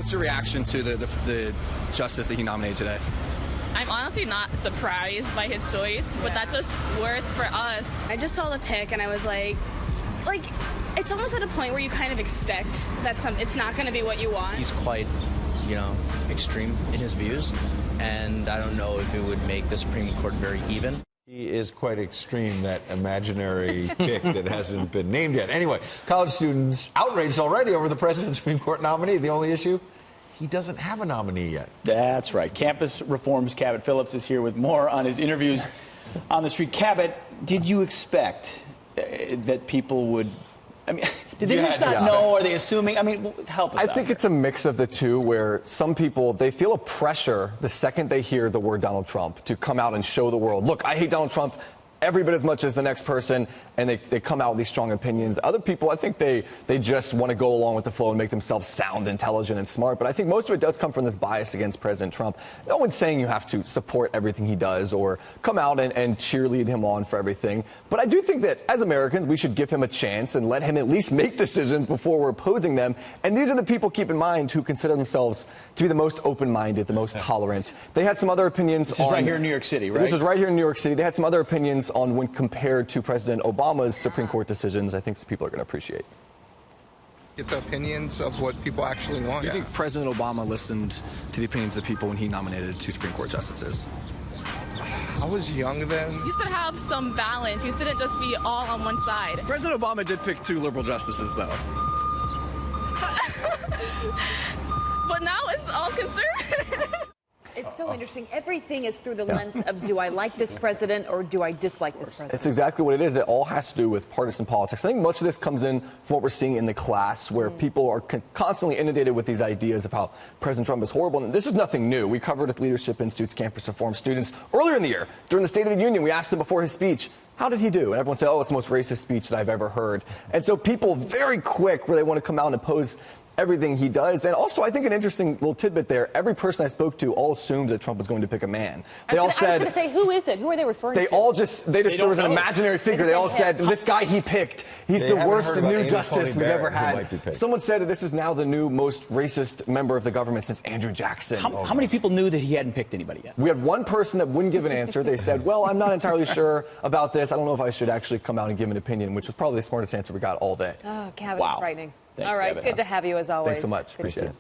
What's your reaction to the justice that he nominated today? I'm honestly not surprised by his choice, but that's just worse for us. I just saw the pick and I was like, it's almost at a point where you kind of expect that it's not going to be what you want. He's quite, extreme in his views, and I don't know if it would make the Supreme Court very even. He is quite extreme, that imaginary pick that hasn't been named yet. Anyway, college students outraged already over the president's Supreme Court nominee. The only issue, he doesn't have a nominee yet. That's right. Campus Reform's Cabot Phillips is here with more on his interviews on the street. Cabot, did you expect that people would... did they just not know? Are they assuming? Help us out. I think it's a mix of the two, where some people, they feel a pressure the second they hear the word Donald Trump to come out and show the world, look, I hate Donald Trump every bit as much as the next person, and they come out with these strong opinions. Other people, I think they just want to go along with the flow and make themselves sound intelligent and smart. But I think most of it does come from this bias against President Trump. No one's saying you have to support everything he does or come out and cheerlead him on for everything. But I do think that as Americans, we should give him a chance and let him at least make decisions before we're opposing them. And these are the people, keep in mind, who consider themselves to be the most open-minded, the most tolerant. They had some other opinions. This is right here in New York City, right? This is right here in New York City. They had some other opinions on when compared to President Obama's Supreme Court decisions. I think people are going to appreciate. Get the opinions of what people actually want. Do you think President Obama listened to the opinions of the people when he nominated 2 Supreme Court justices? I was young then. You should have some balance. You shouldn't just be all on one side. President Obama did pick 2 liberal justices, though. But now it's all conservative. It's so interesting. Everything is through the lens of, do I like this president or do I dislike this president? It's exactly what it is. It all has to do with partisan politics. I think much of this comes in from what we're seeing in the class, where people are constantly inundated with these ideas of how President Trump is horrible. And this is nothing new. We covered at Leadership Institute's Campus Reform students earlier in the year. During the State of the Union, we asked them before his speech, how did he do? And everyone said, oh, it's the most racist speech that I've ever heard. And so people very quick where they want to come out and oppose everything he does. And also, I think an interesting little tidbit there, every person I spoke to all assumed that Trump was going to pick a man. They all said... I was going to say, who is it? Who are they referring to? There was an imaginary figure. They all said, this guy he picked, he's the worst new justice we've ever had. Someone said that this is now the new most racist member of the government since Andrew Jackson. How many people knew that he hadn't picked anybody yet? We had one person that wouldn't give an answer. They said, well, I'm not entirely sure about this. I don't know if I should actually come out and give an opinion, which was probably the smartest answer we got all day. Oh, Cabot, it's frightening. Thanks, all right, Cabot. good to have you as always. Thanks so much. Appreciate it.